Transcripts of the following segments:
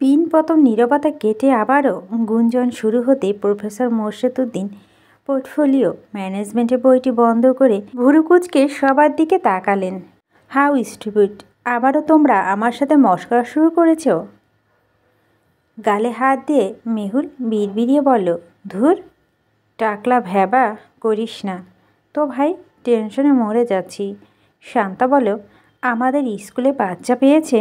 পিনপতন নীরবতা কেটে আবারও গুঞ্জন শুরু হতে প্রফেসর মোর্শেদ উদ্দিন পোর্টফোলিও ম্যানেজমেন্টের বইটি বন্ধ করে ভুরুকুচকে সবার দিকে তাকালেন। How stupid! আবারও তোমরা আমার সাথে মশকরা শুরু করেছ? গালে হাত দিয়ে মেহুল বিড়বিড়িয়ে বলল, ধুর, টাকলা ভ্যাবা করিস না তো ভাই, টেনশনে মরে যাচ্ছি। শান্তা বলল, আমাদের স্কুলে বাচ্চা পেয়েছে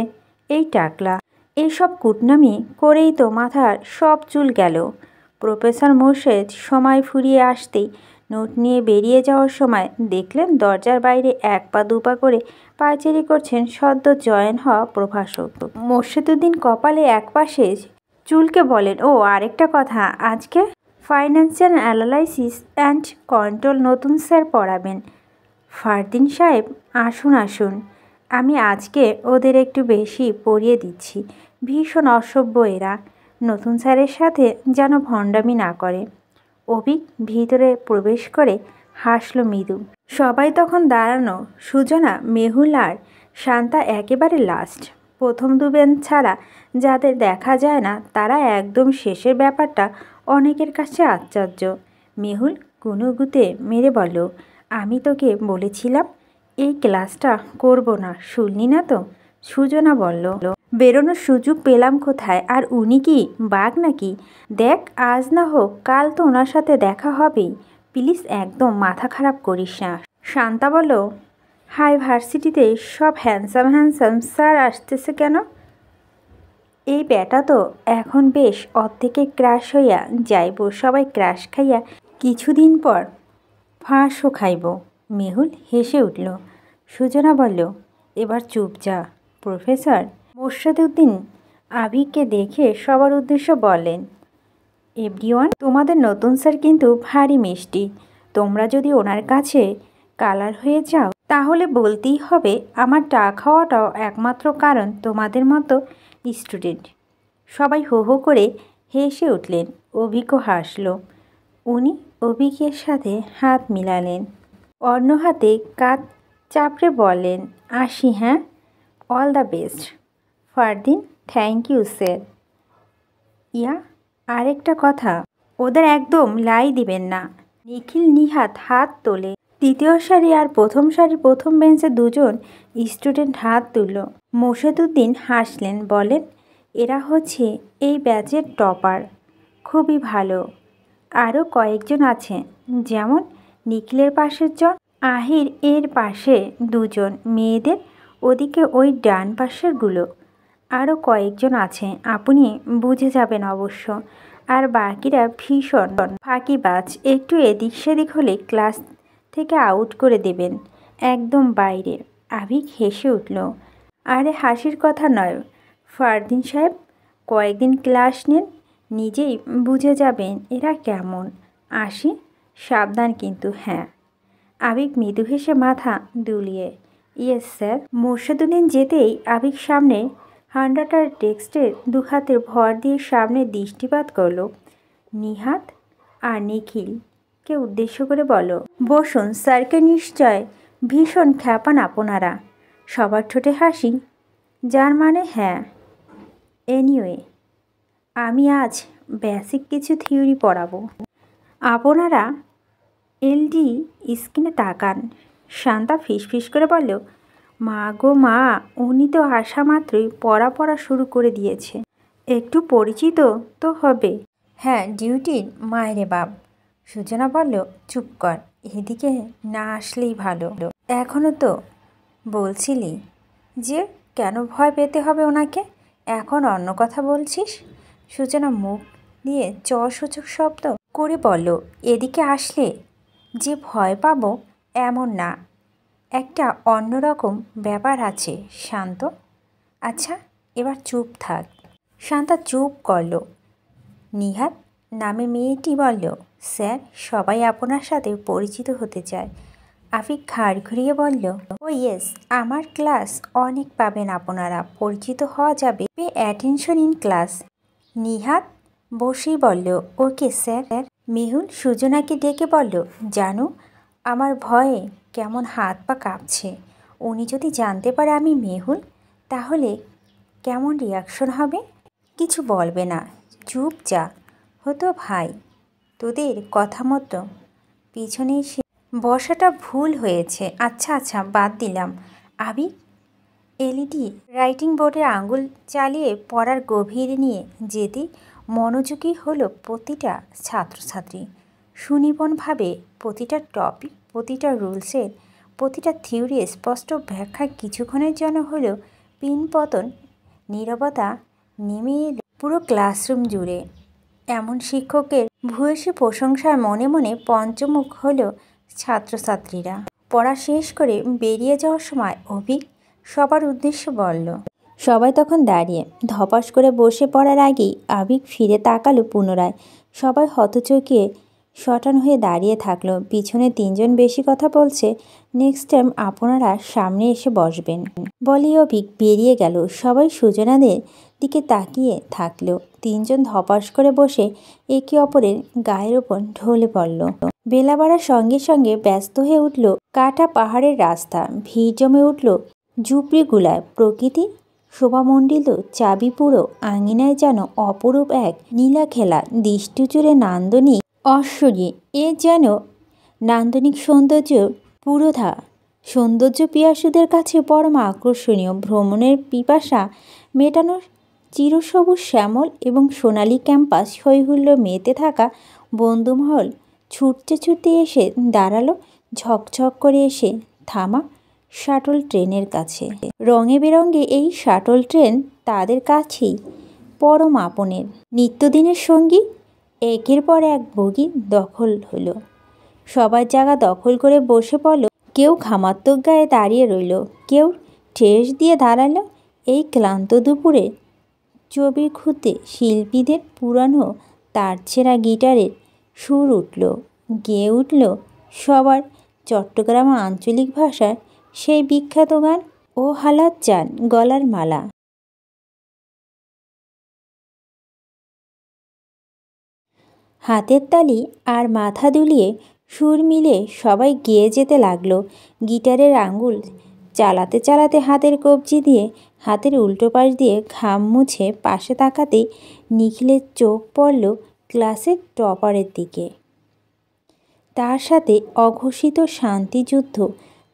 এই টাকলা। এইসব কুটনামি করেই তো মাথার সব চুল গেল। প্রফেসর মোর্শেদ সময় ফুরিয়ে আসতেই নোট নিয়ে বেরিয়ে যাওয়ার সময় দেখলেন দরজার বাইরে এক পা দুপা করে পায়চারি করছেন সদ্য জয়েন হওয়া প্রভাষক। মোর্শেদ উদ্দিন কপালে এক পাশে চুলকে বলেন, ও আরেকটা কথা, আজকে ফাইন্যান্সিয়াল অ্যানালাইসিস অ্যান্ড কন্ট্রোল নতুন স্যার পড়াবেন। ফারদিন সাহেব, আসুন আসুন, আমি আজকে ওদের একটু বেশি পড়িয়ে দিচ্ছি। ভীষণ অসভ্য এরা, নতুন স্যারের সাথে যেন ভণ্ডামি না করে। অভিক ভিতরে প্রবেশ করে হাসল মৃদু। সবাই তখন দাঁড়ানো। সুজনা, মেহুল আর শান্তা একেবারে লাস্ট। প্রথম দু বেঞ্চ ছাড়া যাদের দেখা যায় না তারা একদম শেষের ব্যাপারটা অনেকের কাছে আশ্চর্য। মেহুল গুনুগুতে মেরে বলল, আমি তোকে বলেছিলাম এই ক্লাসটা করব না, শুনলি না তো? সুজনা বলল, বেরোনোর সুযোগ পেলাম কোথায়? আর উনি কি বাঘ নাকি? দেখ, আজ না হোক কাল তো ওনার সাথে দেখা হবেই। প্লিজ একদম মাথা খারাপ করিস না। শান্তা বলল, হাই ভার্সিটিতে সব হ্যান্ডসাম হ্যান্ডসাম স্যার আসতেছে কেন? এই ব্যাটা তো এখন বেশ অর্ধেকে ক্রাশ হইয়া যাইব, সবাই ক্রাশ খাইয়া কিছুদিন পর ফাঁসও খাইব। মেহুল হেসে উঠল। সুজনা বলল, এবার চুপ যা। প্রফেসর মোর্শেদ উদ্দিন আবিককে দেখে সবার উদ্দেশ্য বললেন, এভরিওয়ান, তোমাদের নতুন স্যার কিন্তু ভারী মিষ্টি। তোমরা যদি ওনার কাছে কালার হয়ে যাও তাহলে বলতেই হবে আমার টা খাওয়াটাও একমাত্র কারণ তোমাদের মতো স্টুডেন্ট। সবাই হো হো করে হেসে উঠলেন। অভিকও হাসল। উনি অভিকের সাথে হাত মিলালেন, অন্য হাতে কাঁধ চাপড়ে বললেন, আসি হ্যাঁ, all the best. Fardin, thank you sir. Yeah, আরেকটা কথা, ওদের একদম লাই দিবেন না। নিখিল নিহাত হাত তোলে। তৃতীয় সারি আর প্রথম সারি প্রথম বেঞ্চে দুজন স্টুডেন্ট হাত তুলল। মোর্শেদ উদ্দিন হাসলেন, বলেন, এরা হচ্ছে এই ব্যাচের টপার। খুবই ভালো। আরও কয়েকজন আছে, যেমন নিখিলের পাশের জন, আহির এর পাশে দুজন, মেয়েদের ওদিকে ওই ডান পাশেরগুলো। আরও কয়েকজন আছে, আপনি বুঝে যাবেন অবশ্য। আর বাকিরা ভীষণ ফাঁকিবাজ, একটু এদিক সেদিক হলে ক্লাস থেকে আউট করে দেবেন, একদম বাইরে। আবিক হেসে উঠল, আরে হাসির কথা নয় ফারদিন সাহেব, কয়েকদিন ক্লাস নেন, নিজেই বুঝে যাবেন এরা কেমন। আসি, সাবধান কিন্তু, হ্যাঁ। আবিক মৃদু হেসে মাথা দুলিয়ে, ইয়েস স্যার। মোর্শেদ উদ্দিন যেতেই আবিক সামনে 100 ডেস্কের দু হাতের ভর দিয়ে সামনে দৃষ্টিপাত করল। নিহাত আর নিখিলকে উদ্দেশ্য করে বলো, বসুন, স্যারকে নিশ্চয় ভীষণ খ্যাপান আপনারা। সবার ঠোঁটে হাসি, যার মানে হ্যাঁ। এনিওয়ে, আমি আজ বেসিক কিছু থিওরি পড়াবো। আপনারা এলডি স্ক্রিনে তাকান। শান্তা ফিসফিস করে বলল, মা গো মা, উনি তো আসা মাত্রই পড়া শুরু করে দিয়েছে। একটু পরিচিত তো হবে। হ্যাঁ, ডিউটির মায়েরে বাপ। সুজনা বলল, চুপ কর, এদিকে না আসলেই ভালো। এখনও তো বলছিলি যে কেন ভয় পেতে হবে ওনাকে, এখন অন্য কথা বলছিস। সুজনা মুখ দিয়ে সূচক শব্দ করে বলল, এদিকে আসলে যে ভয় পাবো এমন না, একটা অন্যরকম ব্যাপার আছে শান্ত। আচ্ছা, এবার চুপ থাক। শান্তা চুপ করল। নিহাত নামে মেয়েটি বলল, স্যার, সবাই আপনার সাথে পরিচিত হতে চায়। আফিক ঘাড় ঘুরিয়ে বলল, ও ইয়েস, আমার ক্লাস অনেক পাবেন আপনারা, পরিচিত হওয়া যাবে। Pay attention in class. Nihat বসেই বলল, ওকে স্যার। মেহুল সুজনাকে ডেকে বলল, জানু, আমার ভয়ে কেমন হাত পা কাঁপছে। উনি যদি জানতে পারে আমি মেহুল তাহলে কেমন রিয়াকশন হবে? কিছু বলবে না, চুপ যা হতো ভাই। তোদের কথা মতো পিছনে এসে বসাটা ভুল হয়েছে। আচ্ছা আচ্ছা বাদ দিলাম। আবি এলইডি রাইটিং বোর্ডে আঙুল চালিয়ে পড়ার গভীরে নিয়ে যেতে মনোযোগী হলো প্রতিটা ছাত্রছাত্রী। সুনিপুণভাবে প্রতিটা টপিক, প্রতিটা রুলসের, প্রতিটা থিওরি স্পষ্ট ব্যাখ্যা কিছুক্ষণের জন্য হলেও পিনপতন নীরবতা নেমে এলো পুরো ক্লাসরুম জুড়ে। এমন শিক্ষকের ভূয়সী প্রশংসায় মনে মনে পঞ্চমুখ হলো ছাত্রছাত্রীরা। পড়া শেষ করে বেরিয়ে যাওয়ার সময় অভিক সবার উদ্দেশ্যে বলল। সবাই তখন দাঁড়িয়ে ধপাস করে বসে পড়ার আগেই আবিক ফিরে তাকালো পুনরায়। সবাই হতচকিয়ে শটান হয়ে দাঁড়িয়ে থাকলো। পিছনে তিনজন বেশি কথা বলছে। নেক্সট টাইম আপনারা সামনে এসে বসবেন বলি অভিক বেরিয়ে গেল। সবাই সুজনাদের দিকে তাকিয়ে থাকলো। তিনজন ধপাস করে বসে একে অপরের গায়ের ওপর ঢলে পড়ল। বেলা বাড়ার সঙ্গে সঙ্গে ব্যস্ত হয়ে উঠল কাটা পাহাড়ের রাস্তা। ভিড় জমে উঠল ঝুপড়িগুলায়। প্রকৃতির শোভামণ্ডিত চাবি পুরো আঙিনায় যেন অপরূপ এক নীলাখেলা। দৃষ্টিজুড়ে নান্দনিক ঐশ্বর্যে এ যেন নান্দনিক সৌন্দর্য পুরোধা। সৌন্দর্য পিয়াসুদের কাছে পরম আকর্ষণীয়। ভ্রমণের পিপাসা মেটানোর চিরসবুজ শ্যামল এবং সোনালি ক্যাম্পাস হৈহুল্য মেতে থাকা বন্ধুমহল ছুটতে ছুটতে এসে দাঁড়ালো ঝকঝক করে এসে থামা শাটল ট্রেনের কাছে। রঙে বেরঙে এই শাটল ট্রেন তাদের কাছেই পরম আপনের নিত্যদিনের সঙ্গী। একের পর এক বগি দখল হলো। সবার জায়গা দখল করে বসে পড়ল। কেউ ঘামাত্মক গায়ে দাঁড়িয়ে রইল, কেউ ঠেস দিয়ে দাঁড়ালো। এই ক্লান্ত দুপুরে ছবির খুঁতে শিল্পীদের পুরানো তারছেঁড়া গিটারের সুর উঠল, গেয়ে উঠল সবার চট্টগ্রাম আঞ্চলিক ভাষার সেই বিখ্যাত গান ও হালাত চান গলার মালা। হাতের তালি আর মাথা দুলিয়ে সুর মিলে সবাই গেয়ে যেতে লাগলো। গিটারের আঙুল চালাতে চালাতে হাতের কবজি দিয়ে হাতের উল্টো পাশ দিয়ে ঘাম মুছে পাশে তাকাতেই নিখিলের চোখ পড়ল ক্লাসের টপারের দিকে। তার সাথে অঘোষিত শান্তিযুদ্ধ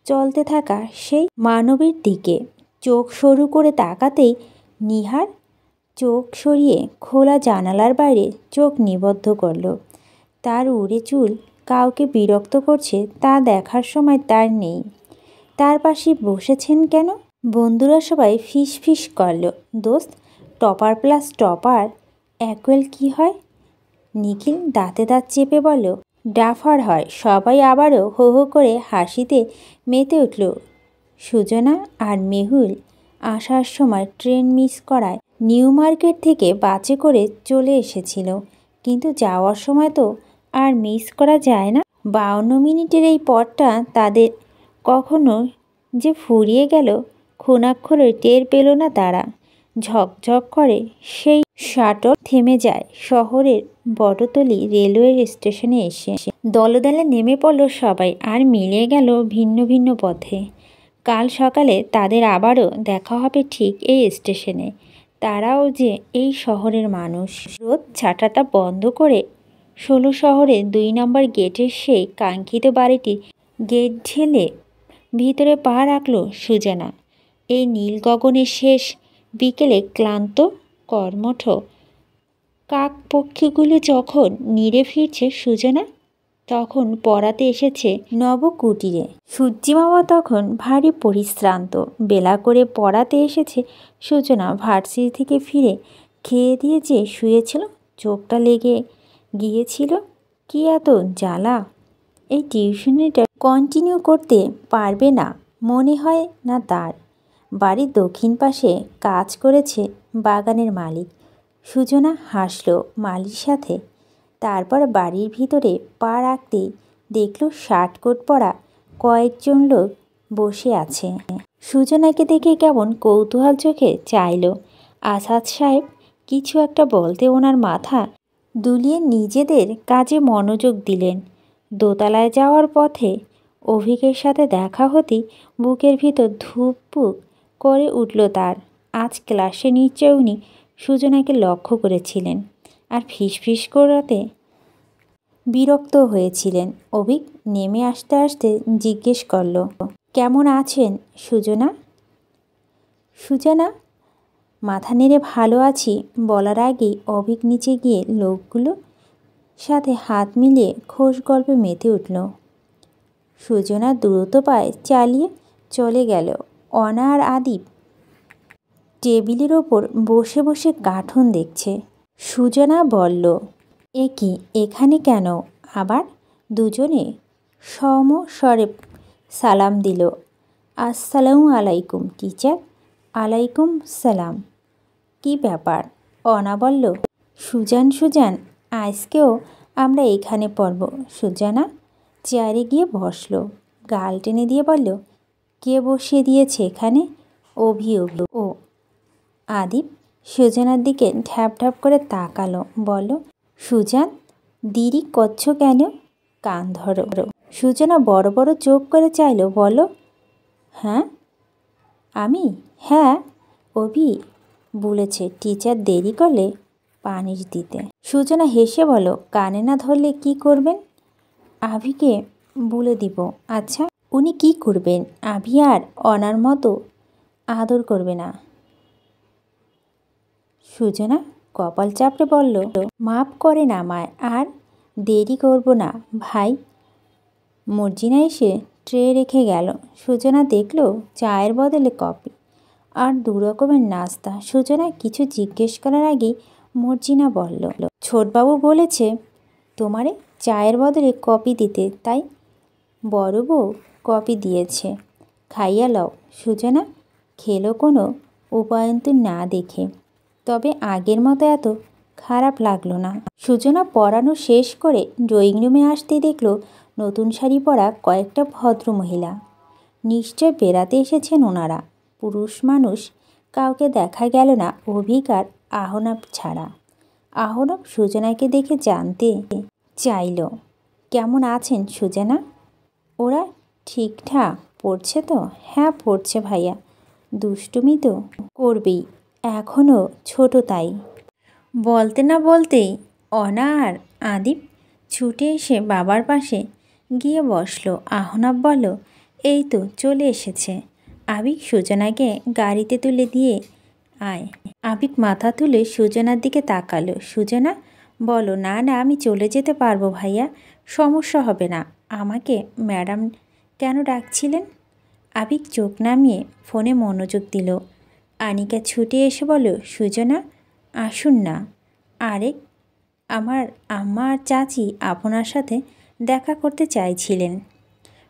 চলতে থাকা সেই মানবীর দিকে। চোখ সরু করে তাকাতেই নিহার চোখ সরিয়ে খোলা জানালার বাইরে চোখ নিবদ্ধ করল। তার উড়ে চুল কাউকে বিরক্ত করছে তা দেখার সময় তার নেই। তার পাশে বসেছেন কেন? বন্ধুরা সবাই ফিস ফিস করল। দোস্ত, টপার প্লাস টপার অ্যাকুয়াল কি হয়? নিখিল দাঁতে দাঁত চেপে বলল, ডাফার হয়। সবাই আবারও হো হো করে হাসিতে মেতে উঠল। সুজনা আর মেহুল আসার সময় ট্রেন মিস করায় নিউ মার্কেট থেকে বাসে করে চলে এসেছিল, কিন্তু যাওয়ার সময় তো আর মিস করা যায় না। 52 মিনিটের এই পথটা তাদের কখনো যে ফুরিয়ে গেল ক্ষণাক্ষরে টের পেল না তারা। ঝকঝক করে সেই শাটল থেমে যায় শহরের বটতলী রেলওয়ে স্টেশনে এসে। দলে নেমে পড়ল সবাই আর মিলিয়ে গেল ভিন্ন ভিন্ন পথে। কাল সকালে তাদের আবারও দেখা হবে ঠিক এই স্টেশনে। তারাও যে এই শহরের মানুষ। রোদ ছাটাটা বন্ধ করে 16 শহরের 2 নম্বর গেটের সেই কাঙ্ক্ষিত বাড়িটি গেট ঢেলে ভিতরে পা রাখল সুজানা। এই নীল গগনের শেষ বিকেলে ক্লান্ত কর্মঠ কাকপক্ষীগুলো যখন নিড়ে ফিরছে সুজানা তখন পড়াতে এসেছে নবকুটিরে। সূর্যিমামা তখন ভারী পরিশ্রান্ত। বেলা করে পড়াতে এসেছে সুজনা। ভার্সিটি থেকে ফিরে খেয়ে দিয়ে যে শুয়েছিল, চোখটা লেগে গিয়েছিল। কি এত জ্বালা! এই টিউশনিটা কন্টিনিউ করতে পারবে না মনে হয় না তার। বাড়ির দক্ষিণ পাশে কাজ করেছে বাগানের মালিক। সুজনা হাসল মালির সাথে। তারপর বাড়ির ভিতরে পা রাখতেই দেখল শার্ট কোট পরা কয়েকজন লোক বসে আছে। সুজনাকে দেখে কেমন কৌতূহল চোখে চাইল। আসাদ সাহেব কিছু একটা বলতে ওনার মাথা দুলিয়ে নিজেদের কাজে মনোযোগ দিলেন। দোতলায় যাওয়ার পথে অভিকের সাথে দেখা হতেই বুকের ভিতর ধুকপুক করে উঠল তার। আজ ক্লাসে নিশ্চয় উনি সুজনাকে লক্ষ্য করেছিলেন আর ফিসফিস করাতে বিরক্ত হয়েছিলেন। অভিক নেমে আসতে আসতে জিজ্ঞেস করল, কেমন আছেন সুজনা? সুজনা মাথা নেড়ে ভালো আছি বলার আগেই অভিক নিচে গিয়ে লোকগুলো সাথে হাত মিলিয়ে খোশ গল্পে মেতে উঠল। সুজনা দ্রুত পায়ে চালিয়ে চলে গেল। অনা আর আদিপ টেবিলের ওপর বসে বসে কার্টুন দেখছে। সুজনা বলল, এ কি, এখানে কেন? আবার দুজনে সমস্বরে সালাম দিল। আসসালামু আলাইকুম টিচার। আলাইকুম সালাম। কি ব্যাপার? অনা বলল, সুজান আজকেও আমরা এখানে পড়ব। সুজানা চেয়ারে গিয়ে বসল। গাল টেনে দিয়ে বলল, কে বসিয়ে দিয়েছে এখানে? অভি। ও। আদিপ সুজানার দিকে ঢ্যাপ ঢ্যাপ করে তাকালো। বলল, সুজান দেরি করছো কেন? কান ধরো। সুজনা বড় বড় চোখ করে চাইল। বলো, হ্যাঁ আমি? হ্যাঁ, অভি বলেছে টিচার দেরি করলে পানিশ দিতে। সুজনা হেসে বলো, কানে না ধরলে কি করবেন? আভিকে বলে দিব। আচ্ছা, উনি কি করবেন? আভি আর অনার মতো আদর করবে না। সুজনা কপাল চাপড়ে বলল, মাফ করেন আমায়, আর দেরি করব না ভাই। মর্জিনা এসে ট্রে রেখে গেল। সুজনা দেখল চায়ের বদলে কফি আর 2 রকমের নাস্তা। সুজনা কিছু জিজ্ঞেস করার আগেই মর্জিনা বলল, ছোটবাবু বলেছে তোমারে চায়ের বদলে কফি দিতে, তাই বড় বউ কফি দিয়েছে, খাইয়া লও। সুজনা খেলো কোনো উপায়ন্তর না দেখে। তবে আগের মতো এত খারাপ লাগলো না। সুজনা পড়ানো শেষ করে ড্রয়িং রুমে আসতেই দেখল নতুন শাড়ি পরা কয়েকটা ভদ্রমহিলা। নিশ্চয় বেড়াতে এসেছেন ওনারা। পুরুষ মানুষ কাউকে দেখা গেল না অভিক আর আহনাব ছাড়া। আহনাব সুজনাকে দেখে জানতে চাইল, কেমন আছেন সুজনা? ওরা ঠিকঠাক পড়ছে তো? হ্যাঁ পড়ছে ভাইয়া, দুষ্টুমি তো করবেই, এখনও ছোট তাই। বলতে না বলতেই অনা আর আদিপ ছুটে এসে বাবার পাশে গিয়ে বসলো। আহনাব বলল, এই তো চলে এসেছে। আবিক সুজনাকে গাড়িতে তুলে দিয়ে আয়। আবিক মাথা তুলে সুজনার দিকে তাকালো। সুজনা বলো, না না আমি চলে যেতে পারবো ভাইয়া, সমস্যা হবে না। আমাকে ম্যাডাম কেন ডাকছিলেন? আবিক চোখ নামিয়ে ফোনে মনোযোগ দিল। আনিকা ছুটে এসে বলো, সুজনা আসুন না। আরে আমার আম্মা আর চাচি আপনার সাথে দেখা করতে চাইছিলেন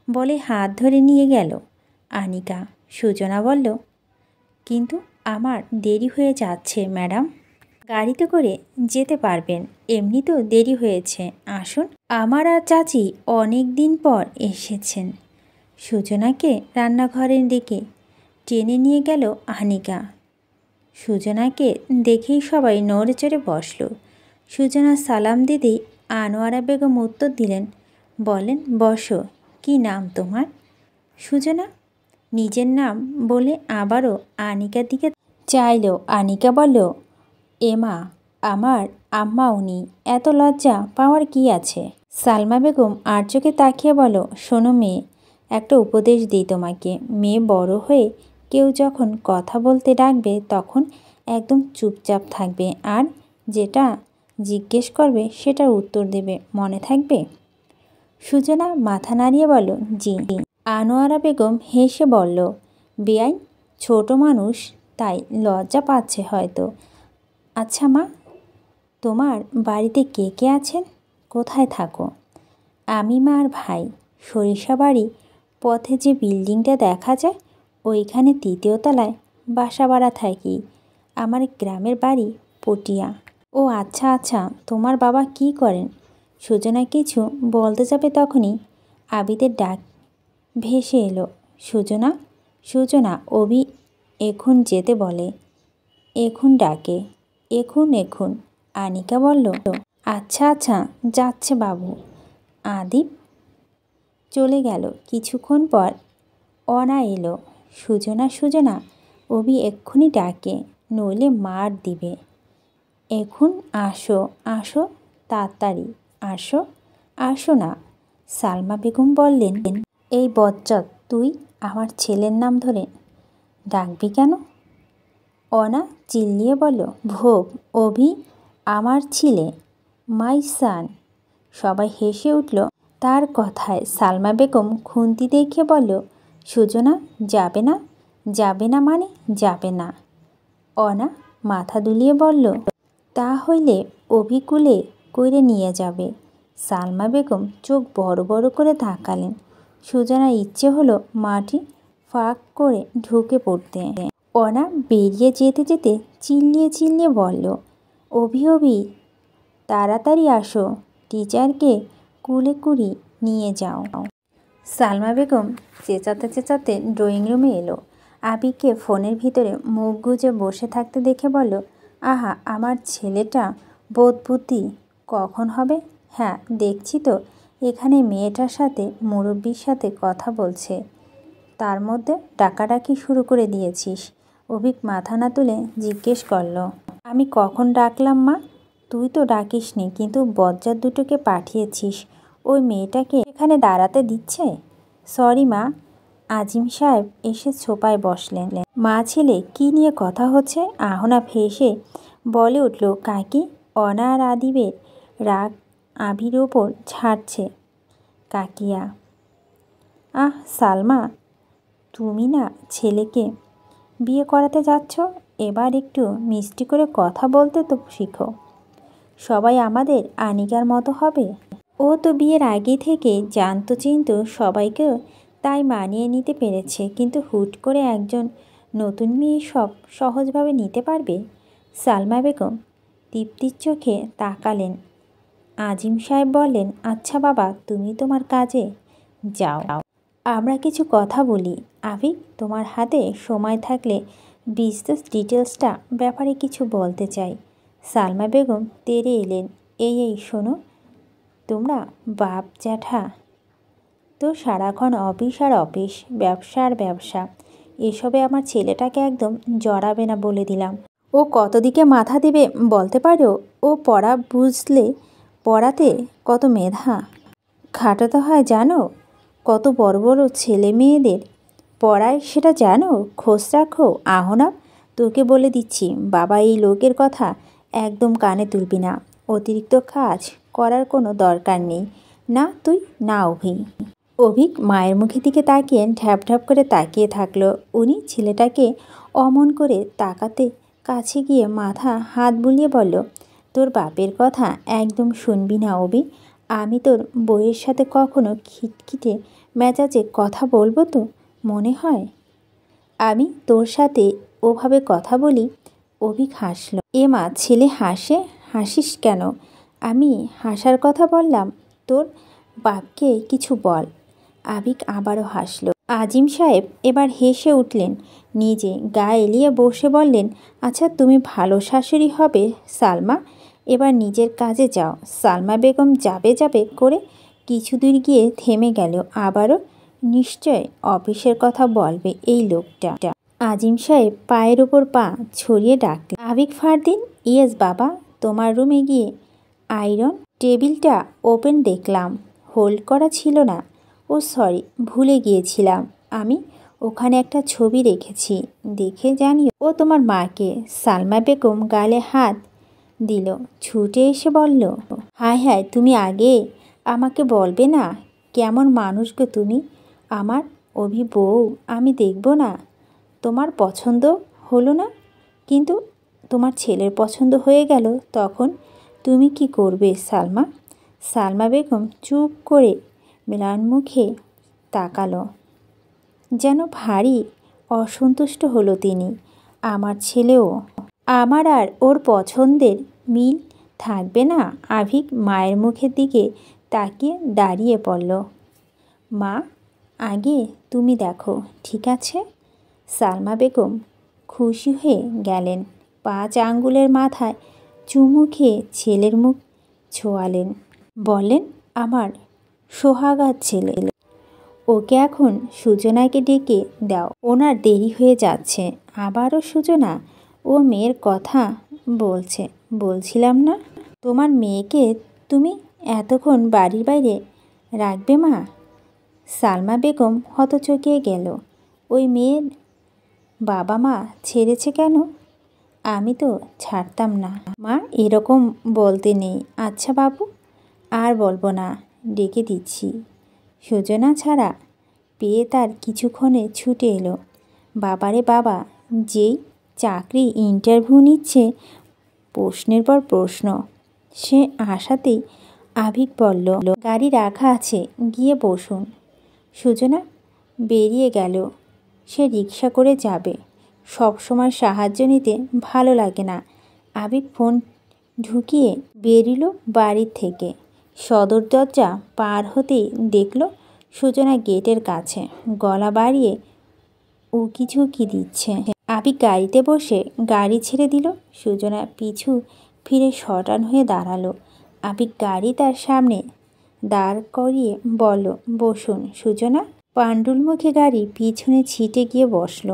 বলে হাত ধরে নিয়ে গেল আনিকা। সুজনা বলল, কিন্তু আমার দেরি হয়ে যাচ্ছে ম্যাডাম। গাড়িতে করে যেতে পারবেন, এমনি তো দেরি হয়েছে। আসুন, আমার আর চাচি অনেক দিন পর এসেছেন। সুজনাকে রান্নাঘরের দিকে টেনে নিয়ে গেল আনিকা। সুজনাকে দেখেই সবাই নড়ে চড়ে বসল। সুজনা সালাম দিতেই আনোয়ারা বেগম উত্তর দিলেন, বলেন বসো। কি নাম তোমার? সুজনা নিজের নাম বলে আবারও আনিকার দিকে চাইল। আনিকা বলল, এমা আমার আম্মা উনি, এত লজ্জা পাওয়ার কি আছে? সালমা বেগম আর চোখে তাকিয়ে বলো, শোনো মেয়ে, একটা উপদেশ দিই তোমাকে। মেয়ে বড় হয়ে কেউ যখন কথা বলতে ডাকবে তখন একদম চুপচাপ থাকবে, আর যেটা জিজ্ঞেস করবে সেটার উত্তর দেবে, মনে থাকবে? সুজনা মাথা নাড়িয়ে বলল, জি। আনোয়ারা বেগম হেসে বলল, বেআইন ছোট মানুষ তাই লজ্জা পাচ্ছে হয়তো। আচ্ছা মা, তোমার বাড়িতে কে কে আছেন? কোথায় থাকো? আমি, মা আর ভাই। সরিষাবাড়ি পথে যে বিল্ডিংটা দেখা যায় ওইখানে 3য় তলায় বাসা ভাড়া থাকি। আমার গ্রামের বাড়ি পটিয়া। ও আচ্ছা আচ্ছা, তোমার বাবা কি করেন? সুজনা কিছু বলতে যাবে তখনই আবিদের ডাক ভেসে এলো। সুজনা সুজনা অভি এখন যেতে বলে, এখন ডাকে, এখন। আনিকা বলল, আচ্ছা আচ্ছা যাচ্ছে বাবু। আদিপ চলে গেল। কিছুক্ষণ পর অনা এলো। সুজনা অভি এক্ষুনি ডাকে, নইলে মার দিবে। এখন আসো, আসো, তাড়াতাড়ি আসো, আসো না। সালমা বেগম বললেন, এই বজ্জাত, তুই আমার ছেলের নাম ধরে ডাকবি কেন? অনা চিল্লিয়ে বলল, ভোগ, অভি আমার ছেলে, মাই সান। সবাই হেসে উঠল তার কথায়। সালমা বেগম খুন্তি দেখে বলল, সুজনা, যাবে না? যাবে না মানে যাবে না। অনা মাথা দুলিয়ে বলল, তা হইলে অভিকুলে কইরে নিয়ে যাবে। সালমা বেগম চোখ বড় বড় করে তাকালেন। সুজনার ইচ্ছে হলো মাটি ফাঁক করে ঢুকে পড়তে। অনা বেরিয়ে যেতে যেতে চিল্লিয়ে চিল্লিয়ে বলল, অভি, অভি, তাড়াতাড়ি আসো, টিচারকে কুলে কুড়ি নিয়ে যাও। সালমা বেগম চেঁচাতে চেঁচাতে ড্রয়িং রুমে এলো। আবিকে ফোনের ভিতরে মুখ গুজে বসে থাকতে দেখে বলল, আহা, আমার ছেলেটা বোধবুদ্ধি কখন হবে? হ্যাঁ, দেখছি তো এখানে মেয়েটার সাথে মুরব্বির সাথে কথা বলছে, তার মধ্যে ডাকাডাকি শুরু করে দিয়েছিস। অভিক মাথা না তুলে জিজ্ঞেস করল, আমি কখন ডাকলাম মা? তুই তো ডাকিসনি, কিন্তু বজ্জাত দুটোকে পাঠিয়েছিস ওই মেয়েটাকে এখানে দাঁড়াতে দিচ্ছে। সরি মা। আজিম সাহেব এসে ছোপায় বসলেন। মা ছেলে কি নিয়ে কথা হচ্ছে? আহনা ফেসে বলে উঠল, কাকি, অনা আর আদিবের রাগ আবির ওপর ছাড়ছে কাকিয়া। আহ সালমা, তুমি না ছেলেকে বিয়ে করাতে যাচ্ছ, এবার একটু মিষ্টি করে কথা বলতে তো শিখো। সবাই আমাদের আনিকার মতো হবে। ও তো বিয়ের আগে থেকে জানতো চিনতো সবাইকে, তাই মানিয়ে নিতে পেরেছে। কিন্তু হুট করে একজন নতুন মেয়ে সব সহজভাবে নিতে পারবে? সালমা বেগম তৃপ্তির চোখে তাকালেন। আজিম সাহেব বললেন, আচ্ছা বাবা, তুমি তোমার কাজে যাও, আমরা কিছু কথা বলি। আবিক, তোমার হাতে সময় থাকলে বিজনেস ডিটেলসটা ব্যাপারে কিছু বলতে চাই। সালমা বেগম তেড়ে এলেন, এই শোনো, তোমরা বাপ জ্যাঠা তো সারাক্ষণ অফিস আর অফিস, ব্যবসা আর ব্যবসা, এসবে আমার ছেলেটাকে একদম জড়াবে না বলে দিলাম। ও কত দিকে মাথা দেবে বলতে পারো? ও পড়া বুঝলে পড়াতে কত মেধা খাটাতে হয় জানো? কত বড় বড় ছেলে মেয়েদের পড়ায় সেটা জানো? খোঁজ রাখো। আহনা, তোকে বলে দিচ্ছি বাবা, এই লোকের কথা একদম কানে তুলবি না। অতিরিক্ত কাজ করার কোনো দরকার নেই। না তুই, না অভি। অভিক মায়ের মুখের দিকে তাকিয়ে ঢ্যাপ ঢ্যাপ করে তাকিয়ে থাকলো। উনি ছেলেটাকে অমন করে তাকাতে কাছে গিয়ে মাথা হাত বুলিয়ে বলল, তোর বাপের কথা একদম শুনবি না অভি। আমি তোর বউয়ের সাথে কখনো খিটখিটে মেজাজে কথা বলবো তো মনে হয় আমি তোর সাথে ওভাবে কথা বলি? অভিক হাসল। এ মা, ছেলে হাসে? হাসিস কেন? আমি হাসার কথা বললাম? তোর বাপকে কিছু বল। আবিক আবারও হাসল। আজিম সাহেব এবার হেসে উঠলেন, নিজে গা এলিয়ে বসে বললেন, আচ্ছা, তুমি ভালো শাশুড়ি হবে সালমা, এবার নিজের কাজে যাও। সালমা বেগম যাবে যাবে করে কিছু দূর গিয়ে থেমে গেল। আবারও নিশ্চয় অফিসের কথা বলবে এই লোকটা। আজিম সাহেব পায়ের উপর পা ছড়িয়ে ডাকলেন, আবিক ফারদিন। ইয়েস বাবা। তোমার রুমে গিয়ে আয়রন টেবিলটা ওপেন দেখলাম, হোল্ড করা ছিল না। ও সরি, ভুলে গিয়েছিলাম। আমি ওখানে একটা ছবি রেখেছি, দেখে জানিও। ও তোমার মাকে। সালমা বেগম গালে হাত দিল, ছুটে এসে বলল, হায় হায়, তুমি আগে আমাকে বলবে না? কেমন মানুষ গো তুমি। আমার অভি বউ আমি দেখব না? তোমার পছন্দ হলো না, কিন্তু তোমার ছেলের পছন্দ হয়ে গেল, তখন তুমি কি করবে সালমা? সালমা বেগম চুপ করে ম্লান মুখে তাকালো, যেন ভারী অসন্তুষ্ট হলো তিনি। আমার ছেলেও, আমার আর ওর পছন্দের মিল থাকবে না? আভিক মায়ের মুখের দিকে তাকিয়ে দাঁড়িয়ে পড়ল। মা, আগে তুমি দেখো, ঠিক আছে? সালমা বেগম খুশি হয়ে গেলেন। 5 আঙ্গুলের মাথায় চুমু খেয়ে ছেলের মুখ ছোঁয়ালেন। বললেন, আমার সোহাগার ছেলে, ওকে এখন সুজনাকে ডেকে দাও, ওনার দেরি হয়ে যাচ্ছে। আবারও সুজনা ও মেয়ের কথা বলছে। বলছিলাম না তোমার মেয়েকে তুমি এতক্ষণ বাড়ির বাইরে রাখবে মা? সালমা বেগম হতচকিয়ে গেল। ওই মেয়ের বাবা মা ছেড়েছে কেন? আমি তো ছাড়তাম না মা, এরকম বলতে নেই। আচ্ছা বাবু, আর বলবো না, ডেকে দিচ্ছি। সুজনা ছাড়া পেয়ে তার কিছুক্ষণে ছুটে এলো। বাবারে বাবা, যেই চাকরি ইন্টারভিউ নিচ্ছে, প্রশ্নের পর প্রশ্ন। সে আসাতেই আভিক বলল, গাড়ি রাখা আছে, গিয়ে বসুন। সুজনা বেরিয়ে গেল। সে রিক্সা করে যাবে। সব সময় সাহায্য নিতে ভালো লাগে না। আভিক ফোন ঢুকিয়ে বেরিল বাড়ির থেকে। সদর দরজা পার হতেই দেখল সুজনা গেটের কাছে গলা বাড়িয়ে উকিঝুঁকি দিচ্ছে। আভিক গাড়িতে বসে গাড়ি ছেড়ে দিল। সুজনা পিছু ফিরে শটান হয়ে দাঁড়ালো। আভিক গাড়ি তার সামনে দাঁড় করিয়ে বলল, বসুন। সুজনা পাণ্ডুল মুখে গাড়ি পিছনে ছিটে গিয়ে বসল।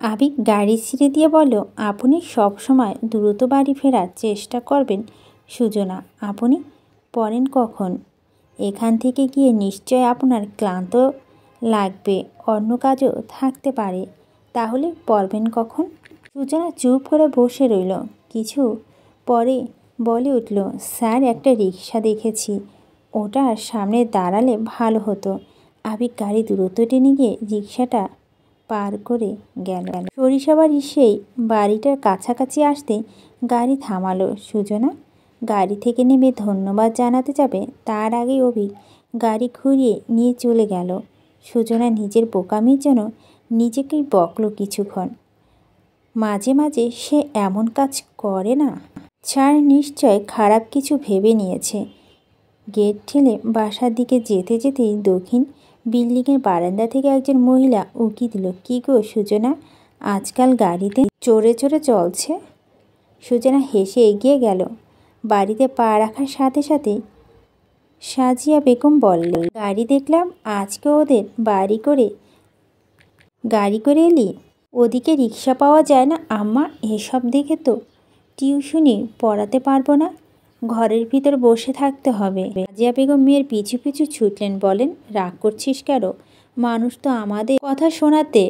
আভিক গাড়ি ছেড়ে দিয়ে বলল, আপনি সবসময় দ্রুত বাড়ি ফেরার চেষ্টা করবেন সুজনা। আপনি পড়েন কখন? এখান থেকে গিয়ে নিশ্চয় আপনার ক্লান্ত লাগবে, অন্য কাজও থাকতে পারে, তাহলে পড়বেন কখন? সুজনা চুপ করে বসে রইল। কিছু পরে বলে উঠল, স্যার, একটা রিক্সা দেখেছি, ওটার সামনে দাঁড়ালে ভালো হতো। আভিক গাড়ি দ্রুত টেনে গিয়ে রিক্সাটা পার করে গেল। সরিষাবাড়ি সেই বাড়িটার কাছাকাছি আসতে গাড়ি থামালো। সুজনা গাড়ি থেকে নেমে ধন্যবাদ জানাতে যাবে, তার আগেই অভিক গাড়ি ঘুরিয়ে নিয়ে চলে গেল। সুজনা নিজের বোকামির জন্য নিজেকেই বকল কিছুক্ষণ। মাঝে মাঝে সে এমন কাজ করে না। ছাড়, নিশ্চয় খারাপ কিছু ভেবে নিয়েছে। গেট ঠেলে বাসার দিকে যেতে যেতেই দক্ষিণ বিল্ডিংয়ের বারান্দা থেকে একজন মহিলা উকি দিল, কি গো সুজনা, আজকাল গাড়িতে চড়ে চড়ে চলছে? সুজনা হেসে এগিয়ে গেল। বাড়িতে পা রাখার সাথে সাথে সাজিয়া বেগম বললেন, গাড়ি দেখলাম আজকে ওদের গাড়ি করে এলি। ওদিকে রিক্সা পাওয়া যায় না আম্মা? এসব দেখে তো টিউশনি পড়াতে পারবো না, ঘরের ভিতর বসে থাকতে হবে। সাজিয়া বেগম মেয়ের পিছু পিছু ছুটলেন। বলেন, রাগ করছিস কেন? মানুষ তো আমাদের কথা শোনাতে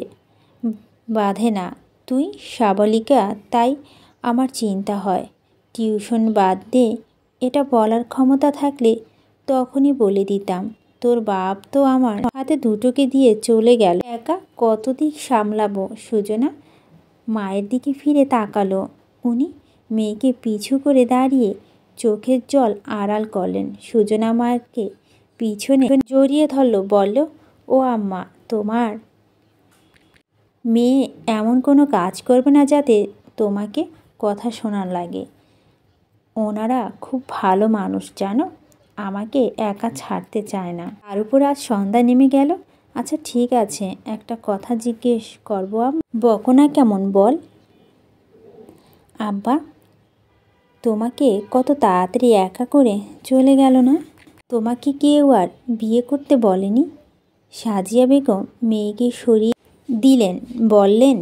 বাধে না। তুই সাবলীকা, তাই আমার চিন্তা হয়। টিউশন বাদ দে, এটা বলার ক্ষমতা থাকলে তখনই বলে দিতাম। তোর বাপ তো আমার হাতে দুটোকে দিয়ে চলে গেল, একা কত দিক সামলাবো। সুজনা মায়ের দিকে ফিরে তাকালো। উনি মেয়েকে পিছু করে দাঁড়িয়ে চোখের জল আড়াল করলেন। সুজনা মাকে পিছনে জড়িয়ে ধরল, বলল, ও আম্মা, তোমার মেয়ে এমন কোনো কাজ করবে না যাতে তোমাকে কথা শোনার লাগে। ওনারা খুব ভালো মানুষ জানো, আমাকে একা ছাড়তে চায় না। তার উপর আজ সন্ধ্যা নেমে গেল। আচ্ছা ঠিক আছে, একটা কথা জিজ্ঞেস করবো? বকো না কেমন, বল। আব্বা তোমাকে কত তাড়াতাড়ি একা করে চলে গেল না? তোমাকে কেউ আর বিয়ে করতে বলেনি? সাজিয়া বেগম মেয়েকে সরিয়ে দিলেন, বললেন,